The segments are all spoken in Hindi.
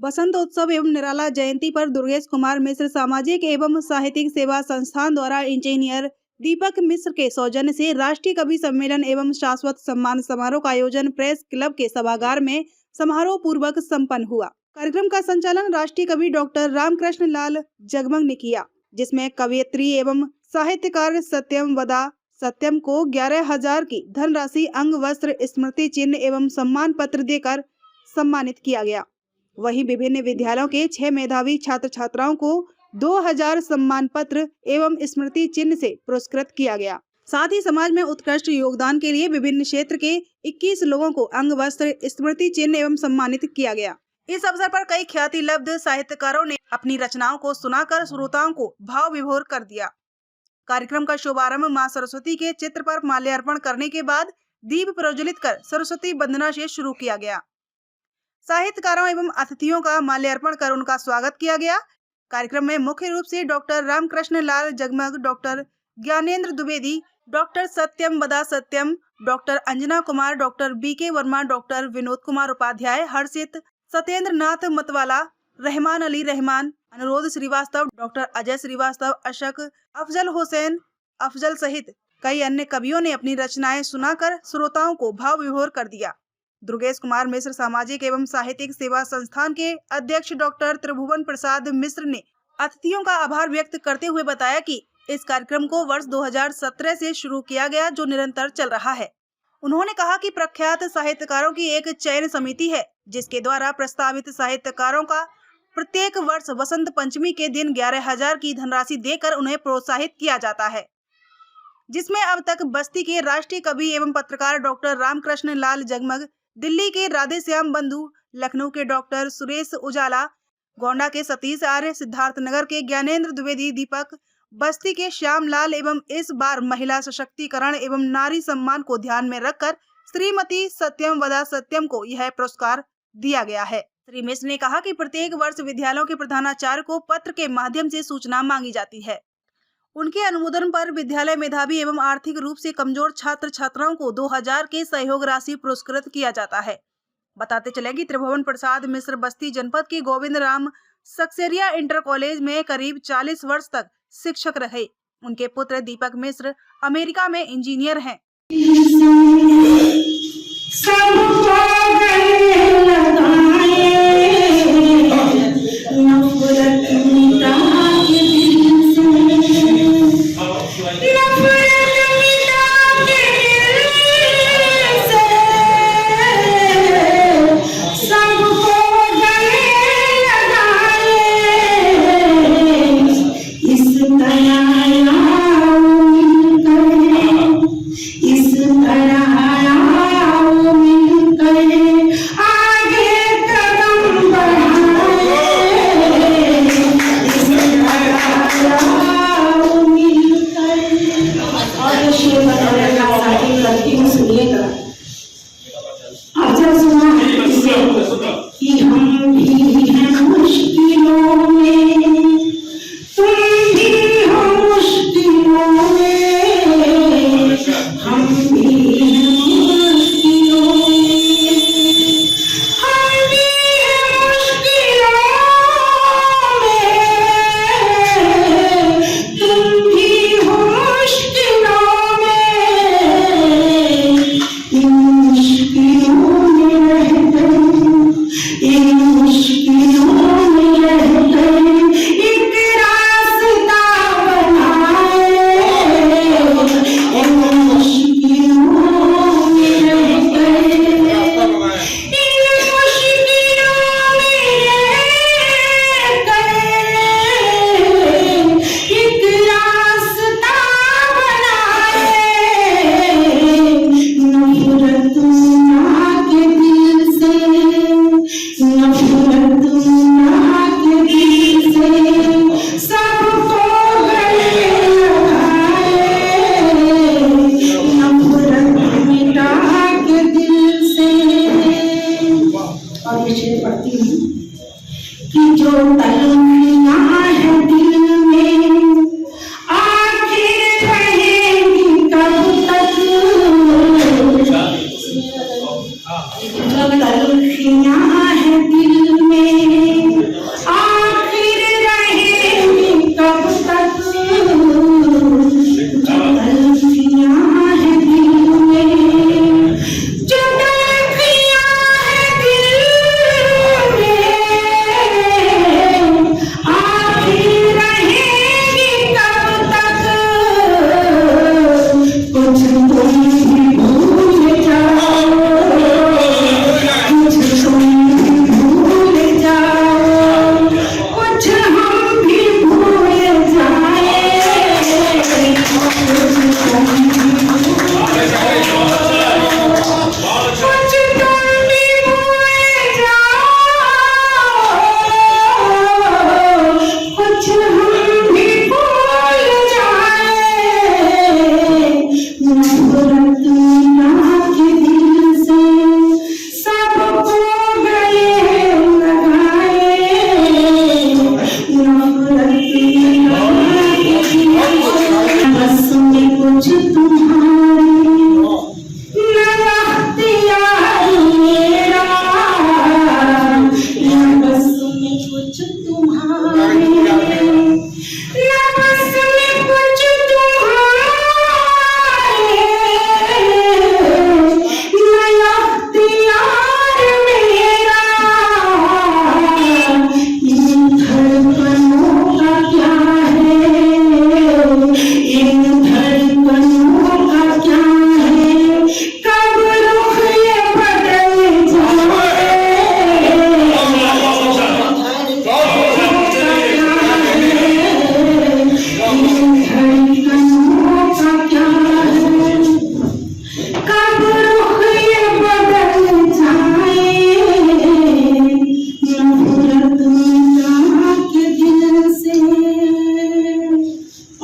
वसंतोत्सव एवं निराला जयंती पर दुर्गेश कुमार मिश्र सामाजिक एवं साहित्यिक सेवा संस्थान द्वारा इंजीनियर दीपक मिश्र के सौजन्य से राष्ट्रीय कवि सम्मेलन एवं शाश्वत सम्मान समारोह का आयोजन प्रेस क्लब के सभागार में समारोह पूर्वक संपन्न हुआ। कार्यक्रम का संचालन राष्ट्रीय कवि डॉक्टर रामकृष्ण लाल जगमग ने किया, जिसमें कवयित्री एवं साहित्यकार सत्यम वदा सत्यम को 11,000 की धनराशि, अंग वस्त्र, स्मृति चिन्ह एवं सम्मान पत्र देकर सम्मानित किया गया। वहीं विभिन्न विद्यालयों के 6 मेधावी छात्र छात्राओं को 2,000 सम्मान पत्र एवं स्मृति चिन्ह से पुरस्कृत किया गया। साथ ही समाज में उत्कृष्ट योगदान के लिए विभिन्न क्षेत्र के 21 लोगों को अंग वस्त्र, स्मृति चिन्ह एवं सम्मानित किया गया। इस अवसर पर कई ख्याति लब्ध साहित्यकारों ने अपनी रचनाओं को सुनाकर श्रोताओं को भाव विभोर कर दिया। कार्यक्रम का शुभारंभ मां सरस्वती के चित्र पर माल्यार्पण करने के बाद दीप प्रज्वलित कर सरस्वती वंदना से शुरू किया गया। साहित्यकारों एवं अतिथियों का माल्यार्पण कर उनका स्वागत किया गया। कार्यक्रम में मुख्य रूप से doctor Ramakrishna Lal Jagmag, doctor Gyanendra Dwivedi, doctor Satyam Vada Satyam, doctor Anjana Kumar, doctor B K Verma, doctor Vinod Kumar Upadhyay, Harshit, Satyendra Nath Matwala, Rahman Ali Rahman, Anurodh Srivastava, doctor Ajay Srivastava, Ashak, Afzal Hussain Afzal सहित कई अन्य कवियों ने अपनी रचनाएं सुनाकर श्रोताओं को भाव विभोर कर दिया। दुर्गेश कुमार मिश्र सामाजिक एवं साहित्यिक सेवा संस्थान के अध्यक्ष डॉक्टर त्रिभुवन प्रसाद मिश्र ने अतिथियों का आभार व्यक्त करते हुए बताया कि इस कार्यक्रम को वर्ष 2017 से शुरू किया गया, जो निरंतर चल रहा है। उन्होंने कहा कि प्रख्यात साहित्यकारों की एक चयन समिति है, जिसके द्वारा प्रस्तावित साहित्यकारों का प्रत्येक वर्ष वसंत पंचमी के दिन 11,000 की धनराशि देकर उन्हें प्रोत्साहित किया जाता है, जिसमें अब तक बस्ती के राष्ट्रीय कवि एवं पत्रकार डॉक्टर रामकृष्ण लाल जगमग, दिल्ली के राधे श्याम बंधु, लखनऊ के डॉक्टर सुरेश उजाला, गोंडा के सतीश आर्य, सिद्धार्थनगर के ज्ञानेंद्र द्विवेदी दीपक, बस्ती के श्याम लाल एवं इस बार महिला सशक्तिकरण एवं नारी सम्मान को ध्यान में रखकर श्रीमती सत्यम वदा सत्यम को यह पुरस्कार दिया गया है। श्री मिश्र ने कहा कि प्रत्येक वर्ष विद्यालयों के प्रधानाचार्य को पत्र के माध्यम से सूचना मांगी जाती है। उनके अनुमोदन पर विद्यालय मेधावी एवं आर्थिक रूप से कमजोर छात्र छात्राओं को 2,000 के सहयोग राशि पुरस्कृत किया जाता है। बताते चले कि त्रिभुवन प्रसाद मिश्र बस्ती जनपद के गोविंद राम सक्सेरिया इंटर कॉलेज में करीब 40 वर्ष तक शिक्षक रहे। उनके पुत्र दीपक मिश्र अमेरिका में इंजीनियर हैं।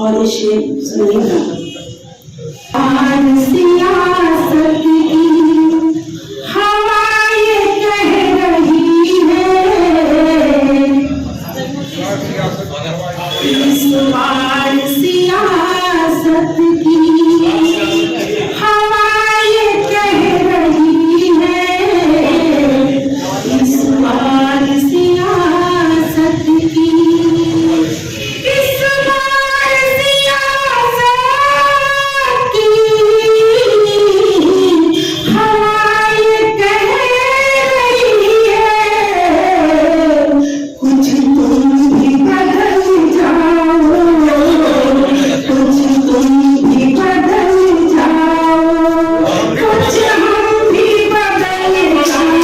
और इसे सुनिएगा। सियासत की हवाएं कह रही है, इस बार सियासत की हवाएं कह रही है, इस बार सियासत की, इस बार सियासत की हवाएं कह रही है, कुछ तुम भी बदल जाओ, कुछ तुम भी बदल जाओ, कुछ हम भी बदल जाओ।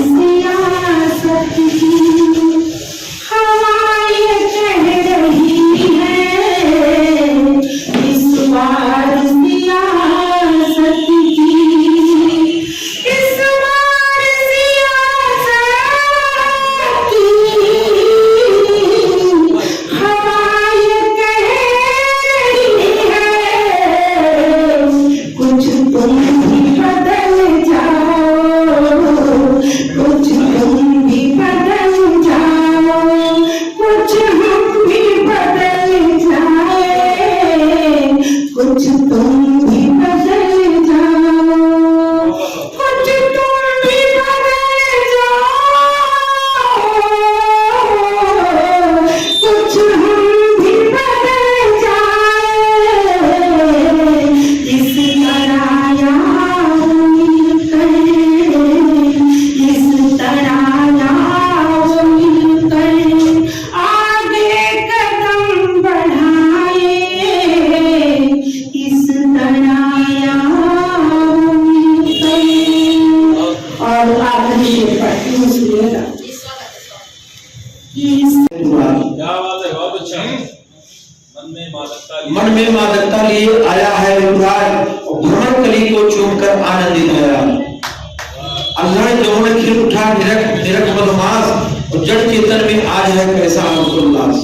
सियासत की हवाएं कह रही है, इस बार सियासत की, इस बार सियासत की हवाएं कह रही है, कुछ तुम भी बदल जाओ, कुछ तुम भी बदल जाओ, कुछ हम भी बदल जाए, कुछ तुम भी बदल जाओ, कुछ तुम भी बदल जाओ, कुछ हम भी बदल जाए, इस तरह यार मिलकर, इस तरह यार मिलकर आगे कदम बढ़ाए, इस तरह यार मिलकर। और आखिरी शेर पढ़ती हूँ, सुनिएगा। क्या बात है, बहुत अच्छा। मन में मादकता लिए आया है विकार, और भ्रमण कली को चूमकर आनंदित है। अल्लाह जमुन खिल उठा निरख मधुमास, और जड़ चेतन में आज है कैसा उल्लास।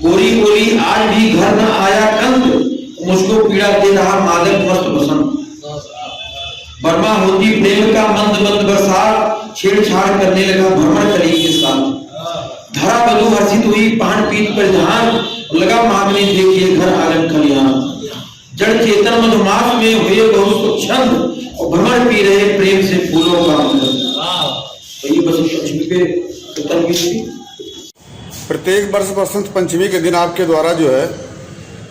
गोरी गोरी आज भी घर न आया कंत, मुझको पीड़ा दे रहा मादक मस्त बसंत। बर्मा होती प्रेम का मंद मंद बरसात, छेड़छाड़ करने लगा भ्रमण कली के साथ। धरा बधू हर्षित हुई पान पीत पर ध्यान, लगा मांगने देखिए घर आंगन खलिहान। जड़ चेतन मधुमास में हुए बहुत छंद, और भ्रमण पी रहे प्रेम से फूलों का आनंद। तो ये बसंत पंचमी पे उत्तर की। प्रत्येक वर्ष बसंत पंचमी के दिन आपके द्वारा जो है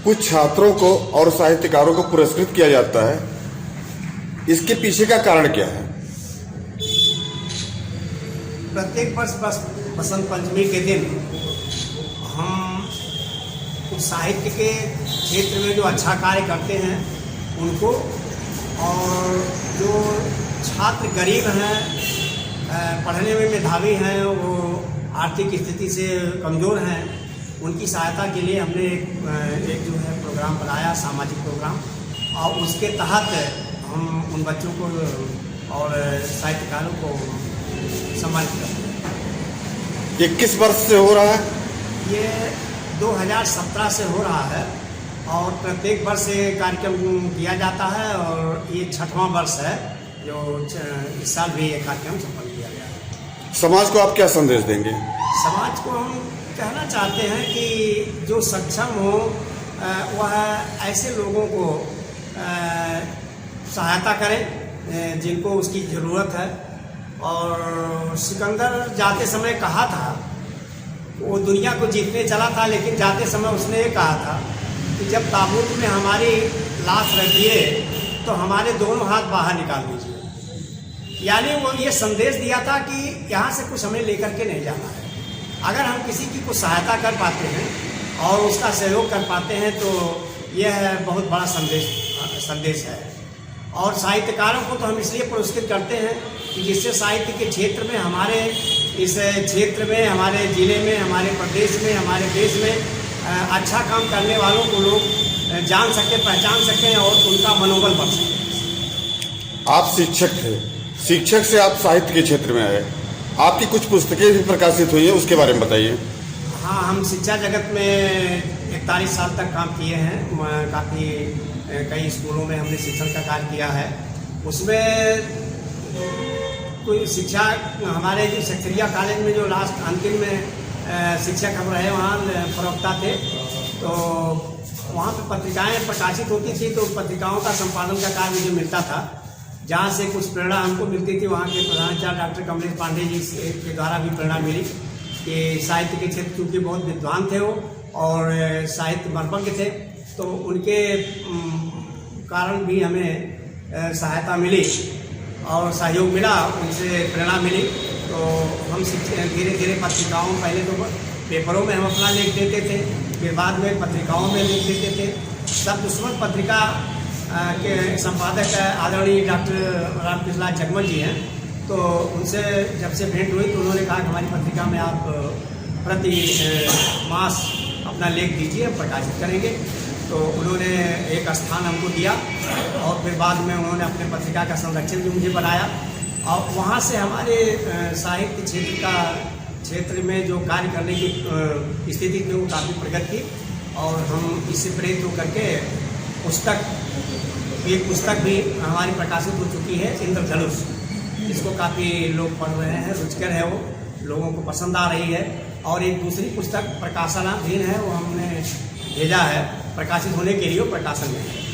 कुछ छात्रों को और साहित्यकारों को पुरस्कृत किया जाता है, इसके पीछे का कारण क्या है? प्रत्येक वर्ष बसंत पंचमी के दिन हम कुछ साहित्य के क्षेत्र में जो अच्छा कार्य करते हैं उनको, और जो छात्र गरीब हैं, पढ़ने में मेधावी हैं, वो आर्थिक स्थिति से कमज़ोर हैं, उनकी सहायता के लिए हमने एक जो है प्रोग्राम बनाया, सामाजिक प्रोग्राम, और उसके तहत हम उन बच्चों को और साहित्यकारों को सम्मानित करते हैं। ये किस वर्ष से हो रहा है? ये 2017 से हो रहा है, और प्रत्येक वर्ष ये कार्यक्रम किया जाता है, और ये 6वां वर्ष है जो इस साल भी ये कार्यक्रम संपन्न किया गया है। समाज को आप क्या संदेश देंगे? समाज को हम कहना चाहते हैं कि जो सक्षम हो वह ऐसे लोगों को सहायता करें जिनको उसकी ज़रूरत है। और सिकंदर जाते समय कहा था, वो दुनिया को जीतने चला था, लेकिन जाते समय उसने ये कहा था कि जब ताबूत में हमारी लाश रखिए तो हमारे दोनों हाथ बाहर निकाल दीजिए। यानी वो ये संदेश दिया था कि यहाँ से कुछ हमें लेकर के नहीं जाना है। अगर हम किसी की कुछ सहायता कर पाते हैं और उसका सहयोग कर पाते हैं तो यह बहुत बड़ा संदेश है। और साहित्यकारों को तो हम इसलिए पुरस्कृत करते हैं कि जिससे साहित्य के क्षेत्र में, हमारे इस क्षेत्र में, हमारे ज़िले में, हमारे प्रदेश में, हमारे देश में अच्छा काम करने वालों को लोग जान सकें, पहचान सकें और उनका मनोबल बढ़ सके। आप शिक्षक थे, शिक्षक से आप साहित्य के क्षेत्र में आए, आपकी कुछ पुस्तकें भी प्रकाशित हुई हैं, उसके बारे में बताइए। हाँ, हम शिक्षा जगत में 41 साल तक काम किए हैं। काफ़ी कई स्कूलों में हमने शिक्षण का कार्य किया है। उसमें कोई शिक्षा हमारे जो सक्रिया कॉलेज में जो लास्ट अंतिम में शिक्षक हम रहे, वहाँ प्रवक्ता थे, तो वहाँ पे पत्रिकाएं प्रकाशित होती थी, तो पत्रिकाओं का संपादन का कार्य मुझे मिलता था, जहाँ से कुछ प्रेरणा हमको मिलती थी। वहाँ के प्रधानाचार्य डॉक्टर कमलेश पांडे जी के द्वारा भी प्रेरणा मिली कि साहित्य के क्षेत्र क्योंकि बहुत विद्वान थे वो और साहित्य मर्मज्ञ थे, तो उनके कारण भी हमें सहायता मिली और सहयोग मिला, उनसे प्रेरणा मिली। तो हम धीरे धीरे पत्रिकाओं, पहले तो पेपरों में हम अपना लेख देते थे, फिर बाद में पत्रिकाओं में लेख देते थे। सब दुश्मन पत्रिका के संपादक आदरणीय डॉक्टर रामकृष्ण जगमल जी हैं, तो उनसे जब से भेंट हुई तो उन्होंने कहा कि हमारी पत्रिका में आप प्रति मास अपना लेख दीजिए, हम प्रकाशित करेंगे। तो उन्होंने एक स्थान हमको दिया और फिर बाद में उन्होंने अपने पत्रिका का संरक्षण भी मुझे बनाया और वहाँ से हमारे साहित्य क्षेत्र में जो कार्य करने की स्थिति थी वो काफ़ी प्रगति की और हम इससे प्रेरित होकर के एक पुस्तक भी हमारी प्रकाशित हो चुकी है, इंद्रधनुष। इसको काफ़ी लोग पढ़ रहे हैं, रुचिकर है, वो लोगों को पसंद आ रही है। और एक दूसरी पुस्तक प्रकाशनाधीन है, वो हमने भेजा है प्रकाशित होने के लिए, वो प्रकाशन में है।